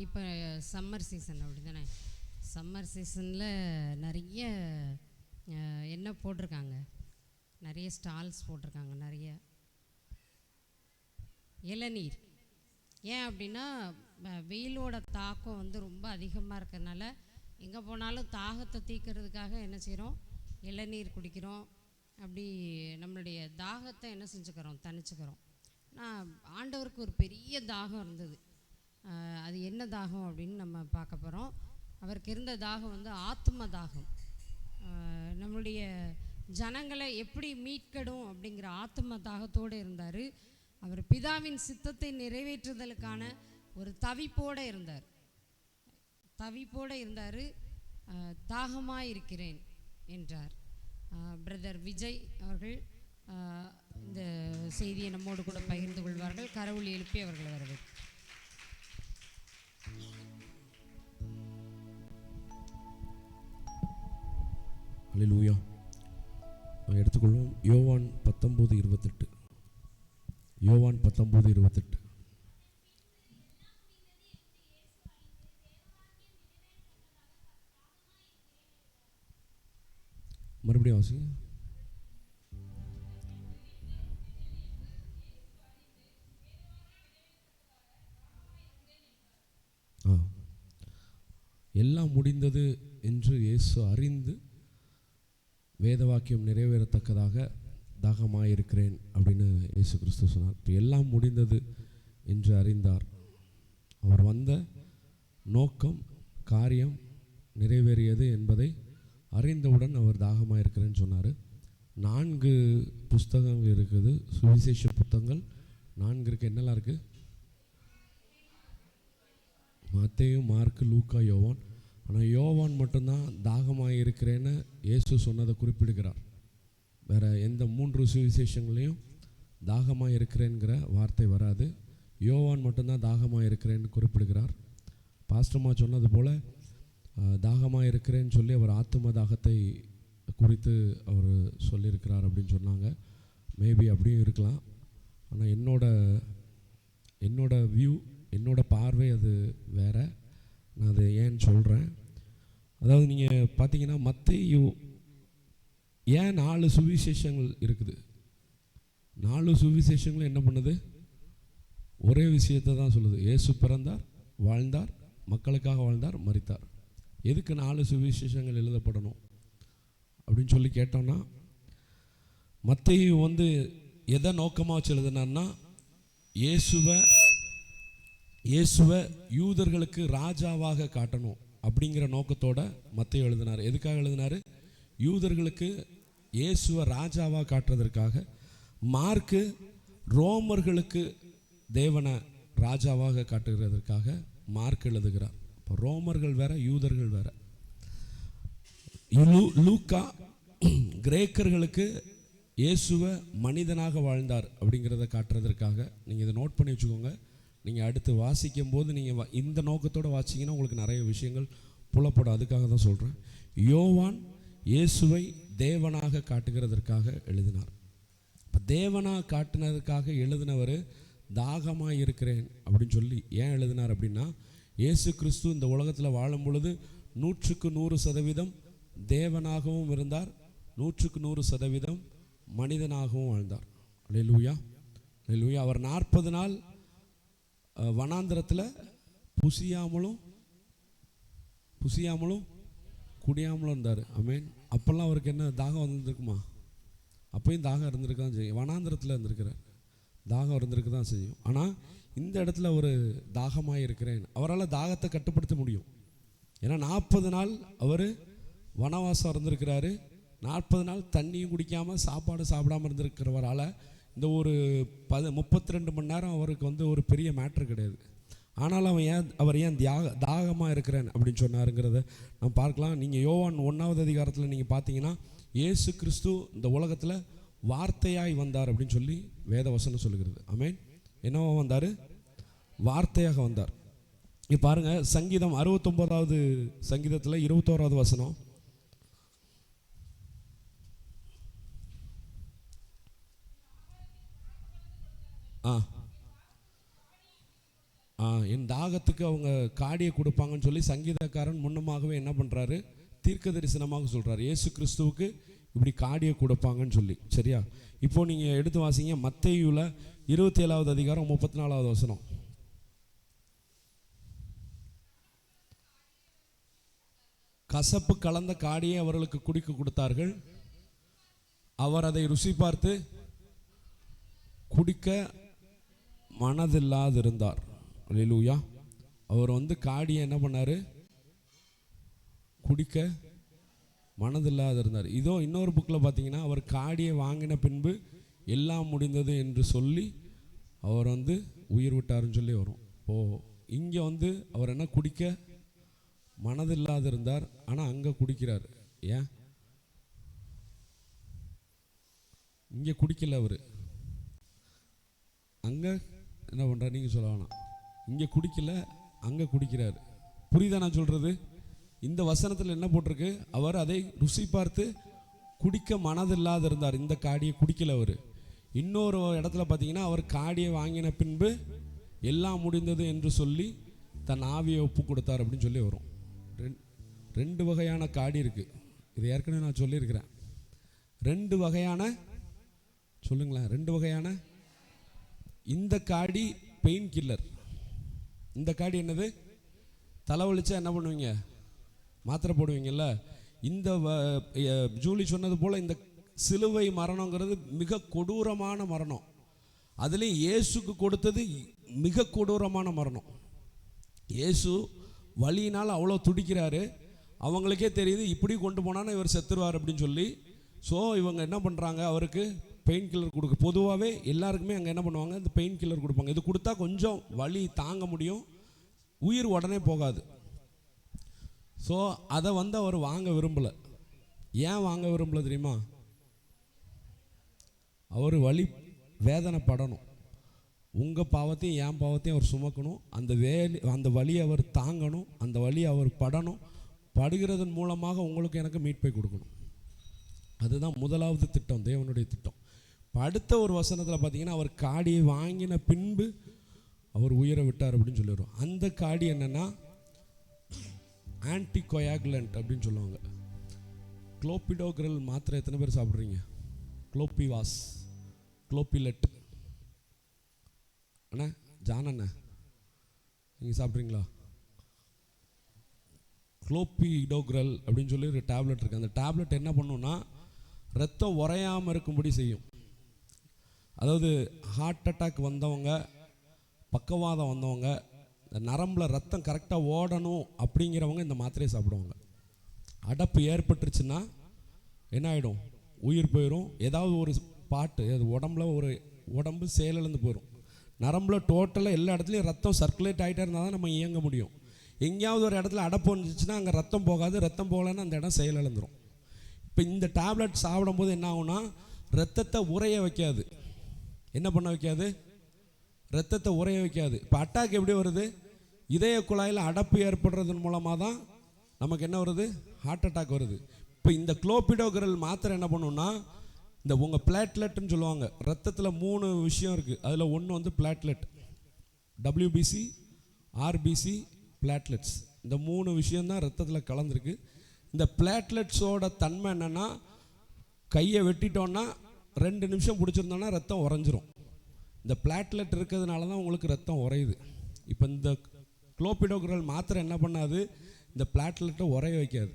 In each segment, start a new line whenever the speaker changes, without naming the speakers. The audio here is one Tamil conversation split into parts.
இப்போ சம்மர் சீசன் அப்படி தானே? சம்மர் சீசனில் நிறைய என்ன போட்டிருக்காங்க, நிறைய ஸ்டால்ஸ் போட்டிருக்காங்க, நிறைய இளநீர். ஏன் அப்படின்னா வெயிலோட தாக்கம் வந்து ரொம்ப அதிகமாக இருக்கிறதுனால எங்கே போனாலும் தாகத்தை தீர்க்கறதுக்காக என்ன செய்கிறோம், இளநீர் குடிக்கிறோம். அப்படி நம்மளுடைய தாகத்தை என்ன செஞ்சுக்கிறோம், தணிச்சுக்கிறோம். நான் ஆண்டவருக்கு ஒரு பெரிய தாகம் இருந்தது. அது என்ன தாகம் அப்படின்னு நம்ம பார்க்க போகிறோம். அவருக்கு இருந்த தாகம் வந்து ஆத்ம தாகம். நம்மளுடைய ஜனங்களை எப்படி மீட்கணும் அப்படிங்கிற ஆத்ம தாகத்தோடு இருந்தார். அவர் பிதாவின் சித்தத்தை நிறைவேற்றுதலுக்கான ஒரு தவிப்போடு இருந்தார். தாகமாக இருக்கிறேன் என்றார். பிரதர் விஜய் அவர்கள் இந்த செய்தியை நம்மோடு கூட பகிர்ந்து கொள்வார்கள். கரவொலி எழுப்பி அவர்களை வரவேற்று.
அல்லேலூயா. எடுத்துக்கொள்வோம் யோவான் 19:28. யோவான் 19:28. மறுபடியும் வாசிங்க. எல்லாம் முடிந்தது என்று இயேசு அறிந்து வேதவாக்கியம் நிறைவேறத்தக்கதாக தாகமாயிருக்கிறேன் அப்படின்னு இயேசு கிறிஸ்து சொன்னார். இப்போ எல்லாம் முடிந்தது என்று அறிந்தார். அவர் வந்த நோக்கம், காரியம் நிறைவேறியது என்பதை அறிந்தவுடன் அவர் தாகமாயிருக்கிறேன்னு சொன்னார். 4 புஸ்தகம் இருக்குது, சுவிசேஷ புத்தகங்கள் 4 இருக்குது. என்னெல்லாம் இருக்குது? மத்தேயு, மார்க்கு, லூக்கா, யோவான். ஆனால் யோவான் மட்டும்தான் தாகமாக இருக்கிறேன்னு இயேசு சொன்னதை குறிப்பிடுகிறார். வேறு எந்த 3 சுவிசேஷங்களையும் தாகமாக இருக்கிறேங்கிற வார்த்தை வராது. யோவான் மட்டும்தான் தாகமாக இருக்கிறேன்னு குறிப்பிடுகிறார். பாஸ்டர்மா சொன்னது போல் தாகமாக இருக்கிறேன்னு சொல்லி அவர் ஆத்தும தாகத்தை குறித்து அவர் சொல்லியிருக்கிறார் அப்படின்னு சொன்னாங்க. மேபி அப்படியும் இருக்கலாம். ஆனால் என்னோட வியூ, என்னோட பார்வை அது வேறு. நான் அது ஏன்னு சொல்கிறேன். அதாவது நீங்கள் பார்த்தீங்கன்னா மத்தேயு ஏன் 4 சுவிசேஷங்கள் இருக்குது? 4 சுவிசேஷங்களும் என்ன பண்ணுது? ஒரே விஷயத்தை தான் சொல்லுது. இயேசு பிறந்தார், வாழ்ந்தார், மக்களுக்காக வாழ்ந்தார், மரித்தார். எதுக்கு 4 சுவிசேஷங்கள் எழுதப்படணும் அப்படின்னு சொல்லி கேட்டோம்னா, மத்தேயு வந்து எதை நோக்கமாக வச்சு எழுதினார்னா, இயேசுவை யூதர்களுக்கு ராஜாவாக காட்டணும் அப்படிங்கிற நோக்கத்தோட மத்தேயு எழுதினார். எதுக்காக எழுதினார்? யூதர்களுக்கு இயேசுவை ராஜாவாக காட்டுறதற்காக. மார்க்கு ரோமர்களுக்கு தேவனை ராஜாவாக காட்டுகிறதற்காக மார்க் எழுதுகிறார். இப்போ ரோமர்கள் வேற, யூதர்கள் வேற. லூக்கா கிரேக்கர்களுக்கு இயேசுவை மனிதனாக வாழ்ந்தார் அப்படிங்கிறத காட்டுறதற்காக. நீங்கள் இதை நோட் பண்ணி வச்சுக்கோங்க. நீங்கள் அடுத்து வாசிக்கும் போது நீங்கள் இந்த நோக்கத்தோடு வாசிங்கன்னா உங்களுக்கு நிறைய விஷயங்கள் புலப்படும். அதுக்காக தான் சொல்கிறேன். யோவான் இயேசுவை தேவனாக காட்டுகிறதற்காக எழுதினார். இப்போ தேவனாக காட்டினதுக்காக எழுதினவர் தாகமாக இருக்கிறேன் அப்படின்னு சொல்லி ஏன் எழுதினார் அப்படின்னா, இயேசு கிறிஸ்து இந்த உலகத்தில் வாழும் பொழுது 100% தேவனாகவும் இருந்தார், 100% மனிதனாகவும் வாழ்ந்தார். அல்லேலூயா, அல்லேலூயா. அவர் 40 நாள் வனாந்திரத்தில் புசியாமலும் குடியாமலும் இருந்தார். ஆமென். அப்போல்லாம் அவருக்கு என்ன தாகம் இருந்திருக்குமா? அப்போயும் தாகம் இருந்திருக்க தான் செய்யும். வனாந்திரத்தில் இருந்திருக்கிறார், தாகம் இருந்திருக்க தான் செய்யும். ஆனால் இந்த இடத்துல ஒரு தாகமாக இருக்கிறேன். அவரால் தாகத்தை கட்டுப்படுத்த முடியும். ஏன்னா 40 நாள் அவர் வனவாசம் இருந்திருக்கிறாரு. 40 நாள் தண்ணியும் குடிக்காமல் சாப்பாடு சாப்பிடாமல் இருந்திருக்கிறவரால் இந்த ஒரு 32 மணி நேரம் அவருக்கு வந்து ஒரு பெரிய மேட்ரு கிடையாது. ஆனாலும் அவர் ஏன் தாகமாக இருக்கிறேன் அப்படின்னு சொன்னாருங்கிறத நம்ம பார்க்கலாம். நீங்கள் யோவான் 1ஆவது அதிகாரத்தில் நீங்கள் பார்த்தீங்கன்னா, இயேசு கிறிஸ்து இந்த உலகத்தில் வார்த்தையாய் வந்தார் அப்படின்னு சொல்லி வேத வசனம் சொல்லுகிறது. ஆமென். என்னவா வந்தார்? வார்த்தையாக வந்தார். இப்போ பாருங்கள், சங்கீதம் 69வது சங்கீதத்தில் 21வது வசனம். என் தாகத்துக்கு அவங்க காடியை கொடுப்பாங்கன்னு சொல்லி சங்கீதக்காரன் முன்னமாகவே என்ன பண்ணுறாரு, தீர்க்க தரிசனமாக சொல்கிறார் இயேசு கிறிஸ்துவுக்கு இப்படி காடியை கொடுப்பாங்கன்னு சொல்லி. சரியா? இப்போ நீங்கள் எடுத்து வாசிங்க மத்தேயுல 27வது அதிகாரம் 34வது வசனம். கசப்பு கலந்த காடியை அவர்களுக்கு குடிக்க கொடுத்தார்கள். அவர் அதை ருசி பார்த்து குடிக்க மனதில்லாதிருந்தார். அல்லேலூயா. அவர் காடியை என்ன பண்ணார், குடிக்க மனதில்லாதிருந்தார். இதோ இன்னொரு புக்கில் பார்த்தீங்கன்னா அவர் காடியை வாங்கின பின்பு எல்லாம் முடிந்தது என்று சொல்லி அவர் உயிர் விட்டாருன்னு சொல்லி வரும். இப்போது இங்கே அவர் என்ன குடிக்க மனதில்லாதிருந்தார், ஆனால் அங்கே குடிக்கிறார். ஏன் இங்கே குடிக்கல? அவர் அங்கே என்ன பண்ணுறார் நீங்கள் சொல்ல வேணாம். இங்கே குடிக்கல, அங்கே குடிக்கிறார். புரியுதா நான் சொல்கிறது? இந்த வசனத்தில் என்ன போட்டிருக்கு, அவர் அதை ருசி பார்த்து குடிக்க மனதில்லாது இருந்தார். இந்த காடியை குடிக்கல அவர். இன்னொரு இடத்துல பார்த்தீங்கன்னா அவர் காடியை வாங்கின பின்பு எல்லாம் முடிந்தது என்று சொல்லி தன் ஆவியை ஒப்பு கொடுத்தார் அப்படின்னு சொல்லி வரும். ரெண்டு வகையான காடி இருக்குது. இது ஏற்கனவே நான் சொல்லியிருக்கிறேன். ரெண்டு வகையான, சொல்லுங்களேன், ரெண்டு வகையான. இந்த காடி பெயின் கில்லர். இந்த காடி என்னது, தலைவலிச்சா என்ன பண்ணுவீங்க, மாத்திரை போடுவீங்கல்ல. இந்த ஜூலி சொன்னது போல் இந்த சிலுவை மரணங்கிறது மிக கொடூரமான மரணம். அதுலேயும் இயேசுக்கு கொடுத்தது மிக கொடூரமான மரணம். இயேசு வலியினால் அவ்வளோ துடிக்கிறாரு. அவங்களுக்கே தெரியுது இப்படி கொண்டு போனான்னு இவர் செத்துருவார் அப்படின்னு சொல்லி. ஸோ இவங்க என்ன பண்ணுறாங்க, அவருக்கு பெயின் கில்லர் கொடுக்க. பொதுவாகவே எல்லாருக்குமே அங்கே என்ன பண்ணுவாங்க, இந்த பெயின் கில்லர் கொடுப்பாங்க. இது கொடுத்தா கொஞ்சம் வலி தாங்க முடியும், உயிர் உடனே போகாது. ஸோ அதை அவர் வாங்க விரும்பலை. ஏன் வாங்க விரும்பலை தெரியுமா? அவர் வலி வேதனைப்படணும். உங்கள் பாவத்தையும் என் பாவத்தையும் அவர் சுமக்கணும். அந்த வலியை அவர் தாங்கணும். அந்த வலியை அவர் படணும். படுகிறதன் மூலமாக உங்களுக்கு எனக்கு மீட்பை கொடுக்கணும். அதுதான் முதலாவது திட்டம், தேவனுடைய திட்டம். அடுத்த ஒரு வசனத்தில் பார்த்தீங்கன்னா அவர் காடியை வாங்கின பின்பு அவர் உயிரை விட்டார் அப்படின்னு சொல்லிடுவோம். அந்த காடி என்னென்னா ஆன்டிகோயாகுலண்ட் அப்படின்னு சொல்லுவாங்க. குளோபிடோகிரல் மாத்திரை எத்தனை பேர் சாப்பிட்றீங்க? குளோபிவாஸ், குளோபிலெட் அண்ணா, ஜான் அண்ணா, நீங்கள் சாப்பிட்றீங்களா? குளோபிடோகிரல் அப்படின்னு சொல்லி ஒரு டேப்லெட் இருக்குது. அந்த டேப்லெட் என்ன பண்ணுன்னா ரத்தம் உறையாமல் இருக்கும்படி செய்யும். அதாவது ஹார்ட் அட்டாக் வந்தவங்க, பக்கவாதம் வந்தவங்க, இந்த நரம்பில் ரத்தம் கரெக்டாக ஓடணும் அப்படிங்கிறவங்க இந்த மாத்திரையை சாப்பிடுவாங்க. அடப்பு ஏற்பட்டுருச்சுன்னா என்ன ஆகிடும், உயிர் போயிடும். ஏதாவது ஒரு பாட்டு அது உடம்புல ஒரு உடம்பு செயலிழந்து போயிடும். நரம்பில் டோட்டலாக எல்லா இடத்துலையும் ரத்தம் சர்க்குலேட் ஆகிட்டே இருந்தால் தான் நம்ம இயங்க முடியும். எங்கேயாவது ஒரு இடத்துல அடப்பு வந்துச்சுன்னா அங்கே ரத்தம் போகாது. ரத்தம் போகலைன்னா அந்த இடம் செயலிழந்துடும். இப்போ இந்த டேப்லெட் சாப்பிடும்போது என்ன ஆகுனா, ரத்தத்தை உறைய வைக்காது. என்ன பண்ண வைக்காது? ரத்தத்தை உறைய வைக்காது. இப்போ அட்டாக் எப்படி வருது? இதய குழாயில் அடப்பு ஏற்படுறதன் மூலமாக தான் நமக்கு என்ன வருது, ஹார்ட் அட்டாக் வருது. இப்போ இந்த குளோபிடோகிரல் மாத்திரை என்ன பண்ணுன்னா, இந்த உங்கள் பிளாட்லெட்னு சொல்லுவாங்க. ரத்தத்தில் 3 விஷயம் இருக்குது. அதில் ஒன்று பிளாட்லெட், WBC, RBC, பிளாட்லெட்ஸ். இந்த 3 விஷயந்தான் ரத்தத்தில் கலந்துருக்கு. இந்த பிளாட்லெட்ஸோட தன்மை என்னென்னா, கையை வெட்டிட்டோன்னா 2 நிமிஷம் பிடிச்சிருந்தோன்னா ரத்தம் உறைஞ்சிரும். இந்த பிளாட்லெட் இருக்கிறதுனால தான் உங்களுக்கு ரத்தம் உறையுது. இப்போ இந்த குளோபிடோகிரல் மாத்திரை என்ன பண்ணாது, இந்த பிளாட்லெட்டை உறைய வைக்காது.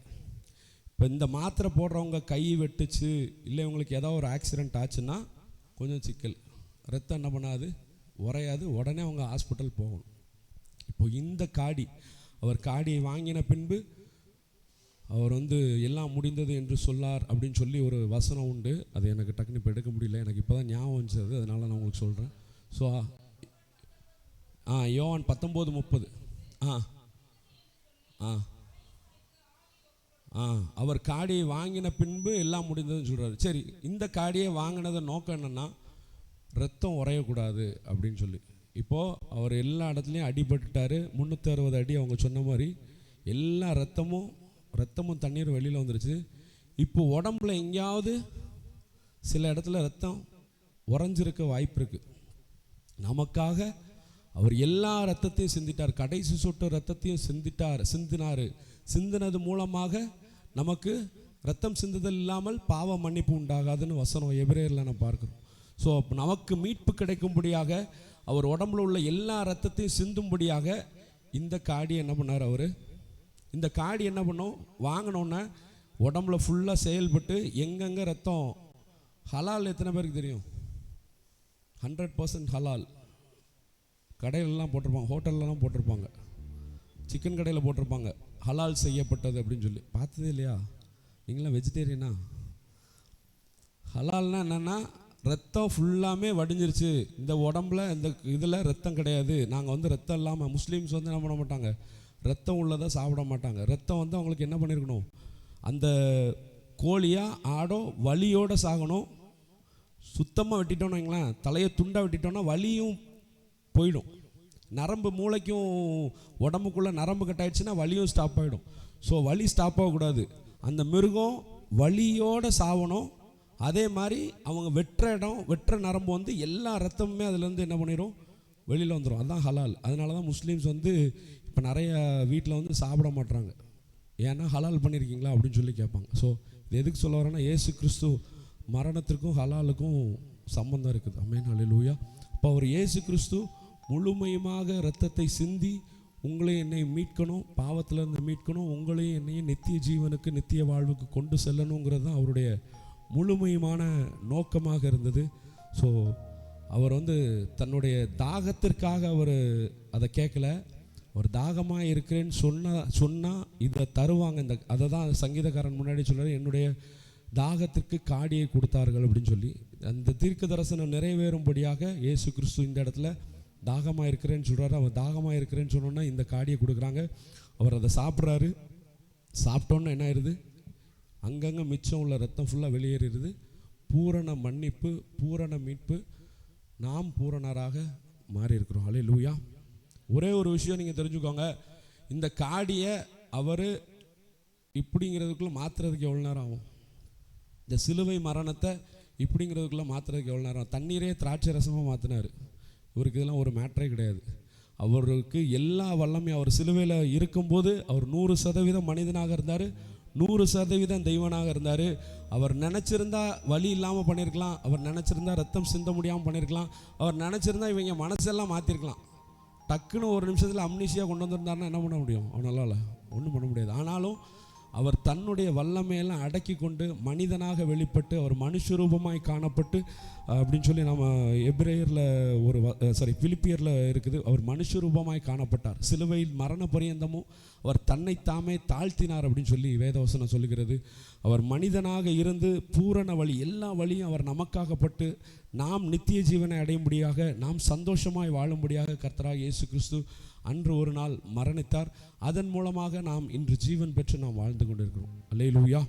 இப்போ இந்த மாத்திரை போடுறவங்க கை வெட்டுச்சு, இல்லை உங்களுக்கு ஏதாவது ஒரு ஆக்சிடெண்ட் ஆச்சுன்னா கொஞ்சம் சிக்கல். ரத்தம் என்ன பண்ணாது, உறையாது. உடனே அவங்க ஹாஸ்பிட்டல் போகணும். இப்போ இந்த காடி, அவர் காடியை வாங்கின பின்பு அவர் எல்லாம் முடிந்தது என்று சொல்லார் அப்படின்னு சொல்லி ஒரு வசனம் உண்டு. அது எனக்கு டக்குன்னு இப்போ எடுக்க முடியல, எனக்கு இப்போ தான் ஞாபகம் வந்துச்சது, அதனால் நான் உங்களுக்கு சொல்கிறேன். ஸோ யோவான் 19:30. அவர் காடியை வாங்கின பின்பு எல்லாம் முடிந்ததுன்னு சொல்கிறாரு. சரி, இந்த காடியை வாங்கினதை நோக்கம் என்னென்னா ரத்தம் உறையக்கூடாது அப்படின்னு சொல்லி. இப்போது அவர் எல்லா இடத்துலையும் அடிபட்டுட்டார். 360 அடி அவங்க சொன்ன மாதிரி எல்லா ரத்தமும் தண்ணீரும் வெளியில் வந்துருச்சு. இப்போ உடம்புல எங்கேயாவது சில இடத்துல ரத்தம் உறைஞ்சிருக்க வாய்ப்பு இருக்குது. நமக்காக அவர் எல்லா ரத்தத்தையும் சிந்திட்டார், கடைசி சொட்டு ரத்தத்தையும் சிந்தினது மூலமாக நமக்கு ரத்தம் சிந்துதல் இல்லாமல் பாவ மன்னிப்பு உண்டாகாதுன்னு வசனம் எபிரேயரில் நான் பார்க்குறோம். ஸோ நமக்கு மீட்பு கிடைக்கும்படியாக அவர் உடம்புல உள்ள எல்லா ரத்தத்தையும் சிந்தும்படியாக இந்த காடியை என்ன பண்ணார் அவர். இந்த காடி என்ன பண்ணோம், வாங்கினோன்னே உடம்புல ஃபுல்லாக செயல்பட்டு எங்கெங்கே ரத்தம். ஹலால் எத்தனை பேருக்கு தெரியும்? 100% ஹலால். கடையிலலாம் போட்டிருப்பாங்க, ஹோட்டல்லலாம் போட்டிருப்பாங்க, சிக்கன் கடையில் போட்டிருப்பாங்க ஹலால் செய்யப்பட்டது அப்படின்னு சொல்லி. பார்த்ததே இல்லையா? நீங்களாம் வெஜிடேரியனா? ஹலால்னா என்னென்னா ரத்தம் ஃபுல்லாமே வடிஞ்சிருச்சு, இந்த உடம்புல இந்த இதில் ரத்தம் கிடையாது. நாங்கள் வந்து ரத்தம் இல்லாமல், முஸ்லீம்ஸ் வந்து என்ன பண்ண மாட்டாங்க, ரத்தம் உள்ளதை சாப்பிட மாட்டாங்க. ரத்தம் வந்து அவங்களுக்கு என்ன பண்ணியிருக்கணும், அந்த கோழியா ஆடோ வலியோடு சாகணும். சுத்தமாக வெட்டிட்டோன்னு வைங்களேன், தலையை துண்டாக வெட்டிட்டோன்னா வலியும் போயிடும். நரம்பு மூளைக்கும் உடம்புக்குள்ளே நரம்பு கட்டாயிடுச்சுன்னா வலியும் ஸ்டாப் ஆகிடும். ஸோ வலி ஸ்டாப் ஆகக்கூடாது. அந்த மிருகம் வலியோடு சாகணும். அதே மாதிரி அவங்க வெட்டுற நரம்பு வந்து எல்லா ரத்தமுமே அதுலேருந்து என்ன பண்ணிடும், வெளியில் வந்துடும். அதுதான் ஹலால். அதனால தான் முஸ்லீம்ஸ் வந்து இப்போ நிறைய வீட்டில் வந்து சாப்பிட மாட்றாங்க. ஏன்னா ஹலால் பண்ணியிருக்கீங்களா அப்படின்னு சொல்லி கேட்பாங்க. ஸோ இது எதுக்கு சொல்ல வரேன்னா, இயேசு கிறிஸ்து மரணத்திற்கும் ஹலாலுக்கும் சம்பந்தம் இருக்குது. ஆமென், அல்லேலூயா. இப்போ அவர் இயேசு கிறிஸ்து முழுமையுமாக இரத்தத்தை சிந்தி உங்களையும் என்னை மீட்கணும், பாவத்திலேருந்து மீட்கணும், உங்களையும் என்னையும் நித்திய ஜீவனுக்கு நித்திய வாழ்வுக்கு கொண்டு செல்லணுங்கிறது தான் அவருடைய முழுமையுமான நோக்கமாக இருந்தது. ஸோ அவர் வந்து தன்னுடைய தாகத்திற்காக அவர் அதை கேட்கல. ஒரு தாகமாக இருக்கிறேன்னு சொன்னால் இதை தருவாங்க. அதை தான் சங்கீதக்காரன் முன்னாடி சொல்கிறார், என்னுடைய தாகத்திற்கு காடியை கொடுத்தார்கள் அப்படின்னு சொல்லி. அந்த தீர்க்க தரிசனம் நிறைவேறும்படியாக இயேசு கிறிஸ்து இந்த இடத்துல தாகமாக இருக்கிறேன்னு சொல்கிறாரு. அவர் தாகமாக இருக்கிறேன்னு சொன்னோன்னா இந்த காடியை கொடுக்குறாங்க. அவர் அதை சாப்பிட்றாரு. சாப்பிட்டோன்னு என்ன ஆயிடுது, அங்கங்கே மிச்சம் உள்ள ரத்தம் ஃபுல்லாக வெளியேறிடுது. பூரண மன்னிப்பு, பூரண மீட்பு, நாம் பூரணராக மாறி இருக்கிறோம். அல்லேலூயா. ஒரே ஒரு விஷயம் நீங்கள் தெரிஞ்சுக்கோங்க, இந்த காடியை அவர் இப்படிங்கிறதுக்குள்ளே மாற்றுறதுக்கு எவ்வளோ நேரம் ஆகும்? இந்த சிலுவை மரணத்தை இப்படிங்கிறதுக்குள்ளே மாற்றுறதுக்கு எவ்வளோ நேரம்? தண்ணீரே திராட்சை ரசமாக மாற்றினார். இவருக்கு இதெல்லாம் ஒரு மேட்டரே கிடையாது. அவருக்கு எல்லா வல்லமையும், அவர் சிலுவையில் இருக்கும்போது அவர் 100% மனிதனாக இருந்தார், 100% தெய்வனாக இருந்தார். அவர் நினச்சிருந்தா வலி இல்லாமல் பண்ணியிருக்கலாம், அவர் நினச்சிருந்தா ரத்தம் சிந்த முடியாமல் பண்ணியிருக்கலாம், அவர் நினச்சிருந்தா இவங்க மனசெல்லாம் மாற்றிருக்கலாம். டக்குன்னு ஒரு நிமிஷத்தில் அம்னீசியாக கொண்டு வந்திருந்தாருன்னா என்ன பண்ண முடியும்? அவனால் ஒன்றும் பண்ண முடியாது. ஆனாலும் அவர் தன்னுடைய வல்லமையெல்லாம் அடக்கி கொண்டு மனிதனாக வெளிப்பட்டு அவர் மனுஷரூபமாய் காணப்பட்டு அப்படின்னு சொல்லி நம்ம பிலிப்பியரில் இருக்குது, அவர் மனுஷரூபமாய் காணப்பட்டார். சிலுவையில் மரண பரியந்தமும் அவர் தன்னைத்தாமே தாழ்த்தினார் அப்படின்னு சொல்லி வேதவசனம் சொல்லுகிறது. அவர் மனிதனாக இருந்து பூரண வழி, எல்லா வழியும் அவர் நமக்காகப்பட்டு நாம் நித்திய ஜீவனை அடையும்படியாக, நாம் சந்தோஷமாய் வாழும்படியாக கர்த்தராக இயேசு கிறிஸ்து அன்று ஒரு நாள் மரணித்தார். அதன் மூலமாக நாம் இன்று ஜீவன் பெற்று நாம் வாழ்ந்து கொண்டிருக்கிறோம். அல்லேலூயா.